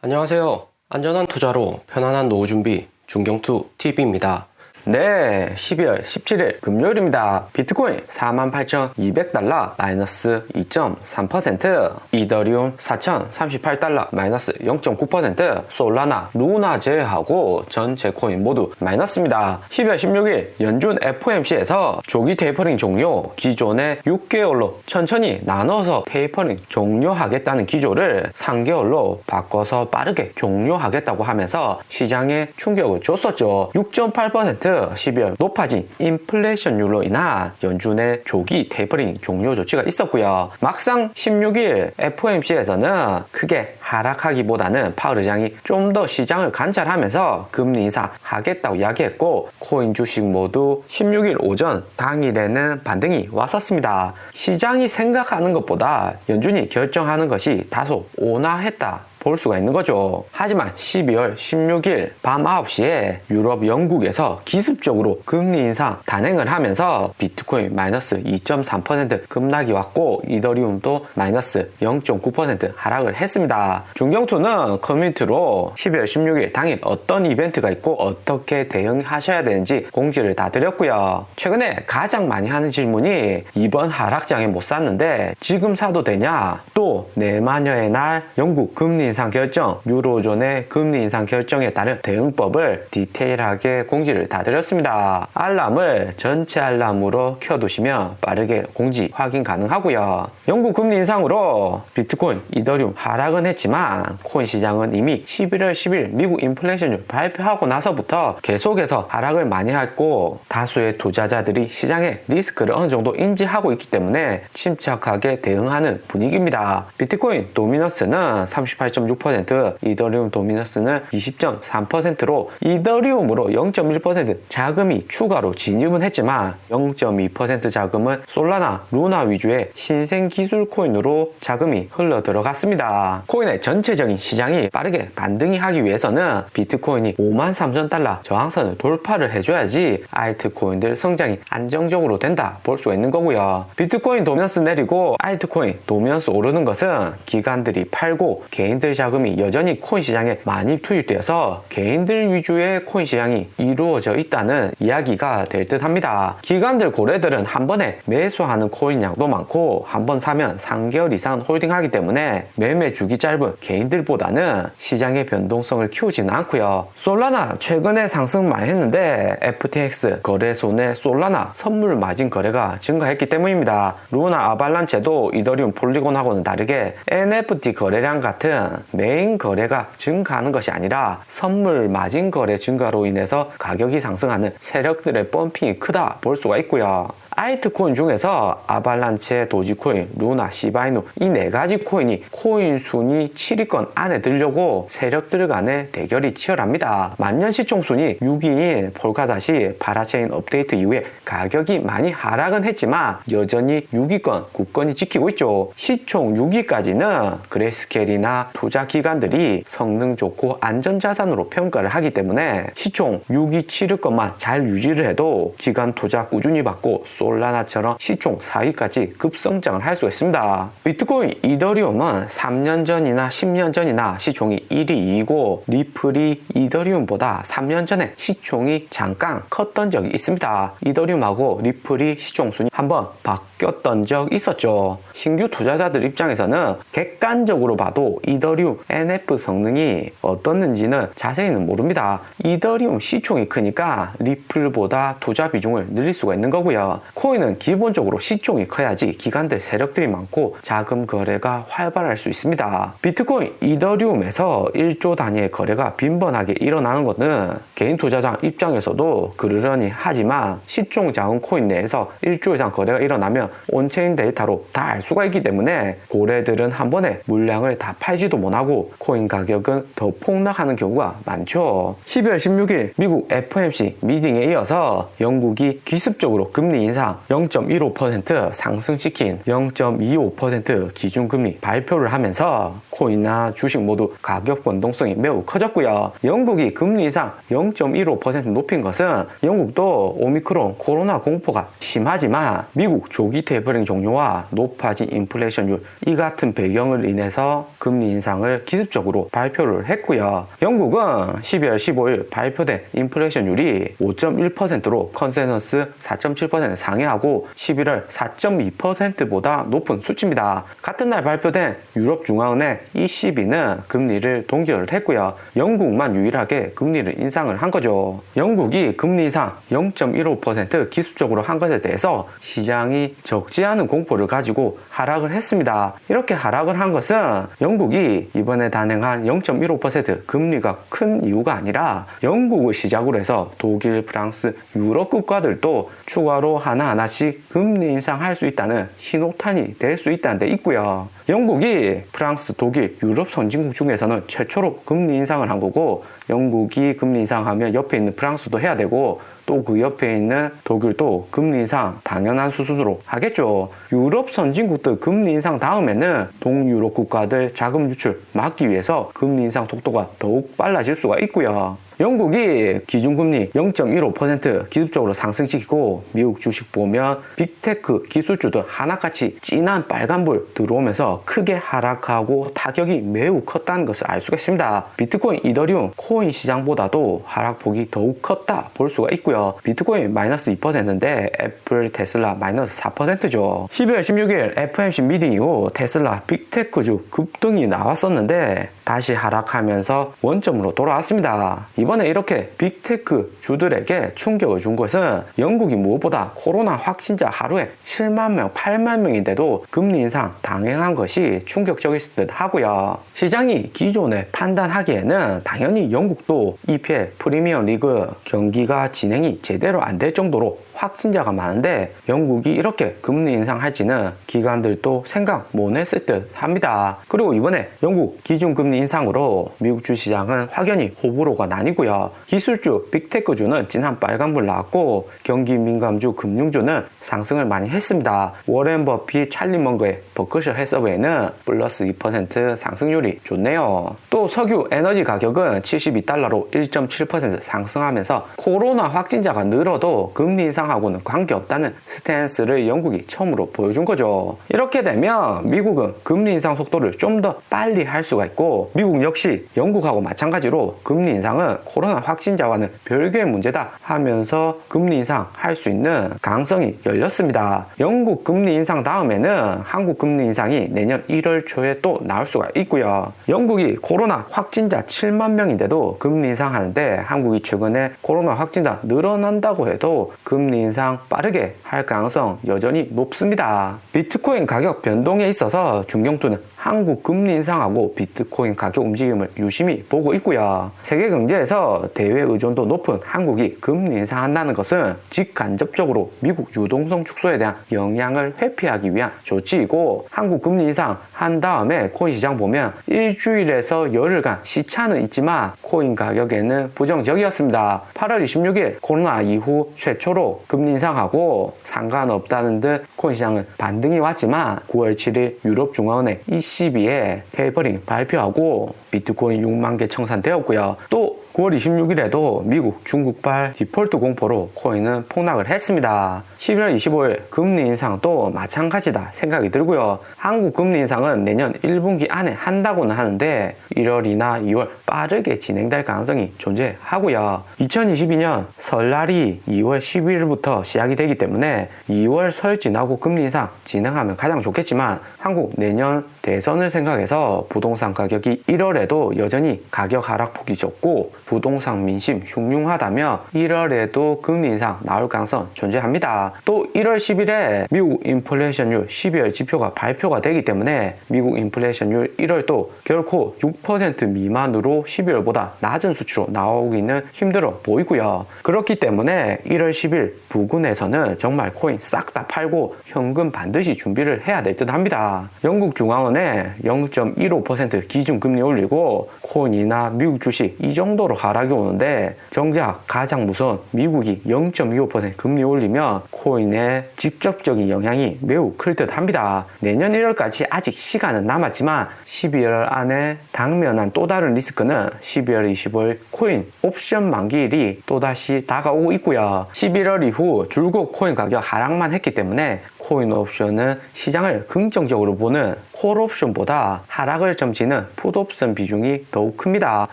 안녕하세요. 안전한 투자로 편안한 노후 준비 중경투 TV입니다. 네, 12월 17일 금요일입니다. 비트코인 48,200달러 마이너스 2.3%, 이더리움 4,038달러 마이너스 0.9%, 솔라나, 루나 제외하고 전체 코인 모두 마이너스입니다. 12월 16일 연준 FOMC에서 조기 테이퍼링 종료, 기존의 6개월로 천천히 나눠서 테이퍼링 종료하겠다는 기조를 3개월로 바꿔서 빠르게 종료하겠다고 하면서 시장에 충격을 줬었죠. 6.8% 12월 높아진 인플레이션율로 인한 연준의 조기 테이퍼링 종료 조치가 있었고요. 막상 16일 FOMC에서는 크게 하락하기보다는 파월 의장이 좀 더 시장을 관찰하면서 금리 인상하겠다고 이야기했고, 코인 주식 모두 16일 오전 당일에는 반등이 왔었습니다. 시장이 생각하는 것보다 연준이 결정하는 것이 다소 온화했다 볼 수가 있는 거죠. 하지만 12월 16일 밤 9시에 유럽 영국에서 기습적으로 금리 인상 단행을 하면서 비트코인 마이너스 2.3% 급락이 왔고, 이더리움도 마이너스 0.9% 하락을 했습니다. 중경투는 커뮤니티로 12월 16일 당일 어떤 이벤트가 있고 어떻게 대응하셔야 되는지 공지를 다 드렸고요. 최근에 가장 많이 하는 질문이 이번 하락장에 못 샀는데 지금 사도 되냐, 또 내마녀의 날 영국 금리 인상 결정, 유로존의 금리 인상 결정에 따른 대응법을 디테일하게 공지를 다 드렸습니다. 알람을 전체 알람으로 켜두시면 빠르게 공지 확인 가능하고요. 영국 금리 인상으로 비트코인, 이더리움 하락은 했지만 코인 시장은 이미 11월 10일 미국 인플레이션율 발표하고 나서부터 계속해서 하락을 많이 했고, 다수의 투자자들이 시장의 리스크를 어느 정도 인지하고 있기 때문에 침착하게 대응하는 분위기입니다. 비트코인 도미너스는 38.6%, 이더리움 도미너스는 20.3%로 이더리움으로 0.1% 자금이 추가로 진입은 했지만 0.2% 자금은 솔라나, 루나 위주의 신생 기술 코인으로 자금이 흘러 들어갔습니다. 코인의 전체적인 시장이 빠르게 반등이 하기 위해서는 비트코인이 53,000달러 저항선을 돌파를 해줘야지 알트코인들 성장이 안정적으로 된다 볼 수가 있는 거고요. 비트코인 도미너스 내리고 알트코인 도미너스 오르는 것은 기관들이 팔고 개인들 자금이 여전히 코인 시장에 많이 투입되어서 개인들 위주의 코인 시장이 이루어져 있다는 이야기가 될 듯 합니다. 기관들 고래들은 한 번에 매수하는 코인 양도 많고 한 번 사면 3개월 이상 홀딩하기 때문에 매매 주기 짧은 개인들보다는 시장의 변동성을 키우지는 않고요. 솔라나 최근에 상승 많이 했는데 FTX 거래소 내 솔라나 선물 마진 거래가 증가했기 때문입니다. 루나 아발란체도 이더리움 폴리곤하고는 다르게 NFT 거래량 같은 메인 거래가 증가하는 것이 아니라 선물 마진 거래 증가로 인해서 가격이 상승하는 세력들의 펌핑이 크다 볼 수가 있고요. 알트코인 중에서 아발란체, 도지코인, 루나, 시바이누 이 4가지 코인이 코인 순위 7위권 안에 들려고 세력들 간의 대결이 치열합니다. 만년 시총 순위 6위인 폴카닷이 파라체인 업데이트 이후에 가격이 많이 하락은 했지만 여전히 6위권, 9권이 지키고 있죠. 시총 6위까지는 그레이스케일이나 투자 기관들이 성능 좋고 안전자산으로 평가를 하기 때문에 시총 6위, 7위권만 잘 유지를 해도 기관 투자 꾸준히 받고 솔라나처럼 시총 4위까지 급성장을 할 수가 있습니다. 비트코인, 이더리움은 3년 전이나 10년 전이나 시총이 1위, 2위고 리플이 이더리움보다 3년 전에 시총이 잠깐 컸던 적이 있습니다. 이더리움하고 리플이 시총 순위 한번 바뀌었던 적 있었죠. 신규 투자자들 입장에서는 객관적으로 봐도 이더리움 NF 성능이 어떻는지는 자세히는 모릅니다. 이더리움 시총이 크니까 리플보다 투자 비중을 늘릴 수가 있는 거고요. 코인은 기본적으로 시총이 커야지 기관들 세력들이 많고 자금 거래가 활발할 수 있습니다. 비트코인, 이더리움에서 1조 단위의 거래가 빈번하게 일어나는 것은 개인 투자자 입장에서도 그러려니 하지만 시총 작은 코인 내에서 1조 이상 거래가 일어나면 온체인 데이터로 다 알 수가 있기 때문에 고래들은 한 번에 물량을 다 팔지도 못하고 코인 가격은 더 폭락하는 경우가 많죠. 12월 16일 미국 FOMC 미팅에 이어서 영국이 기습적으로 금리 인상 인상 0.15% 상승시킨 0.25% 기준금리 발표를 하면서 코인이나 주식 모두 가격 변동성이 매우 커졌고요. 영국이 금리 인상 0.15% 높인 것은 영국도 오미크론 코로나 공포가 심하지만 미국 조기 테이퍼링 종료와 높아진 인플레이션율 이 같은 배경을 인해서 금리 인상을 기습적으로 발표를 했고요. 영국은 12월 15일 발표된 인플레이션율이 5.1%로 컨센서스 4.7% 상회하고 11월 4.2%보다 높은 수치입니다. 같은 날 발표된 유럽중앙은행 ECB는 금리를 동결을 했고요. 영국만 유일하게 금리를 인상을 한 거죠. 영국이 금리 인상 0.15% 기습적으로 한 것에 대해서 시장이 적지 않은 공포를 가지고 하락을 했습니다. 이렇게 하락을 한 것은 영국이 이번에 단행한 0.15% 금리가 큰 이유가 아니라 영국을 시작으로 해서 독일, 프랑스, 유럽 국가들도 추가로 하나하나씩 금리 인상할 수 있다는 신호탄이 될 수 있다는 데 있고요. 영국이 프랑스, 독일, 유럽 선진국 중에서는 최초로 금리 인상을 한 거고 영국이 금리 인상하면 옆에 있는 프랑스도 해야 되고 또 그 옆에 있는 독일도 금리 인상 당연한 수순으로 하겠죠. 유럽 선진국들 금리 인상 다음에는 동유럽 국가들 자금 유출 막기 위해서 금리 인상 속도가 더욱 빨라질 수가 있고요. 영국이 기준금리 0.15% 기습적으로 상승시키고 미국 주식 보면 빅테크 기술주들 하나같이 진한 빨간불 들어오면서 크게 하락하고 타격이 매우 컸다는 것을 알 수가 있습니다. 비트코인, 이더리움, 코인 시장보다도 하락폭이 더욱 컸다 볼 수가 있고요. 비트코인 마이너스 2%인데 애플, 테슬라 마이너스 4%죠. 12월 16일 FOMC 미팅 이후 테슬라 빅테크주 급등이 나왔었는데 다시 하락하면서 원점으로 돌아왔습니다. 이번에 이렇게 빅테크 주들에게 충격을 준 것은 영국이 무엇보다 코로나 확진자 하루에 7만 명, 8만 명인데도 금리 인상 당행한 것이 충격적일 듯 하고요. 시장이 기존에 판단하기에는 당연히 영국도 EPL 프리미어 리그 경기가 진행이 제대로 안 될 정도로 확진자가 많은데 영국이 이렇게 금리 인상할지는 기관들도 생각 못 했을 듯 합니다. 그리고 이번에 영국 기준금리 인상으로 미국 주시장은 확연히 호불호가 나뉘고요. 기술주, 빅테크주는 진한 빨간불 나왔고 경기 민감주, 금융주는 상승을 많이 했습니다. 워렌 버핏, 찰리 먼거의 버크셔 해서웨이는 플러스 2% 상승률이 좋네요. 또 석유, 에너지 가격은 72달러로 1.7% 상승하면서 코로나 확진자가 늘어도 금리 인상하고는 관계없다는 스탠스를 영국이 처음으로 보여준 거죠. 이렇게 되면 미국은 금리 인상 속도를 좀 더 빨리 할 수가 있고 미국 역시 영국하고 마찬가지로 금리 인상은 코로나 확진자와는 별개의 문제다 하면서 금리 인상 할 수 있는 가능성이 열렸습니다. 영국 금리 인상 다음에는 한국 금리 인상이 내년 1월 초에 또 나올 수가 있고요. 영국이 코로나 확진자 7만 명인데도 금리 인상하는데 한국이 최근에 코로나 확진자 늘어난다고 해도 금리 인상 빠르게 할 가능성 여전히 높습니다. 비트코인 가격 변동에 있어서 중경투는 한국 금리 인상하고 비트코인 가격 움직임을 유심히 보고 있고요. 세계 경제에서 대외 의존도 높은 한국이 금리 인상한다는 것은 직간접적으로 미국 유동성 축소에 대한 영향을 회피하기 위한 조치이고 한국 금리 인상 한 다음에 코인 시장 보면 일주일에서 열흘간 시차는 있지만 코인 가격에는 부정적이었습니다. 8월 26일 코로나 이후 최초로 금리 인상하고 상관없다는 듯 코인 시장은 반등이 왔지만 9월 7일 유럽중앙은행 ECB에 테이퍼링 발표하고 비트코인 6만 개 청산되었고요. 또 9월 26일에도 미국, 중국발 디폴트 공포로 코인은 폭락을 했습니다. 11월 25일 금리 인상도 마찬가지다 생각이 들고요. 한국 금리 인상은 내년 1분기 안에 한다고는 하는데 1월이나 2월 빠르게 진행될 가능성이 존재하고요. 2022년 설날이 2월 12일부터 시작이 되기 때문에 2월 설 지나고 금리 인상 진행하면 가장 좋겠지만 한국 내년 대선을 생각해서 부동산 가격이 1월에도 여전히 가격 하락폭이 적고 부동산 민심 흉흉하다며 1월에도 금리 인상 나올 가능성 존재합니다. 또 1월 10일에 미국 인플레이션율 12월 지표가 발표가 되기 때문에 미국 인플레이션율 1월도 결코 6% 미만으로 12월보다 낮은 수치로 나오기는 힘들어 보이고요. 그렇기 때문에 1월 10일 부근에서는 정말 코인 싹 다 팔고 현금 반드시 준비를 해야 될 듯 합니다. 영국 중앙은 이번에 0.15% 기준금리 올리고 코인이나 미국 주식 이 정도로 하락이 오는데 정작 가장 무서운 미국이 0.25% 금리 올리면 코인에 직접적인 영향이 매우 클 듯 합니다. 내년 1월까지 아직 시간은 남았지만 12월 안에 당면한 또 다른 리스크는 12월 25일 코인 옵션 만기일이 또다시 다가오고 있고요. 11월 이후 줄곧 코인 가격 하락만 했기 때문에 코인 옵션은 시장을 긍정적으로 보는 콜옵션보다 하락을 점치는 풋옵션 비중이 더욱 큽니다.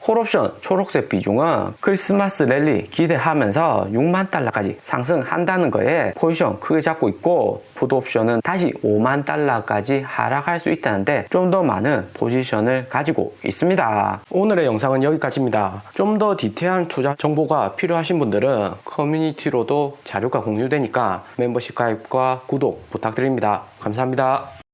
콜옵션 초록색 비중은 크리스마스 랠리 기대하면서 6만 달러까지 상승한다는 거에 포지션 크게 잡고 있고, 풋옵션은 다시 5만 달러까지 하락할 수 있다는데 좀 더 많은 포지션을 가지고 있습니다. 오늘의 영상은 여기까지입니다. 좀 더 디테일한 투자 정보가 필요하신 분들은 커뮤니티로도 자료가 공유되니까 멤버십 가입과 구독 부탁드립니다. 감사합니다.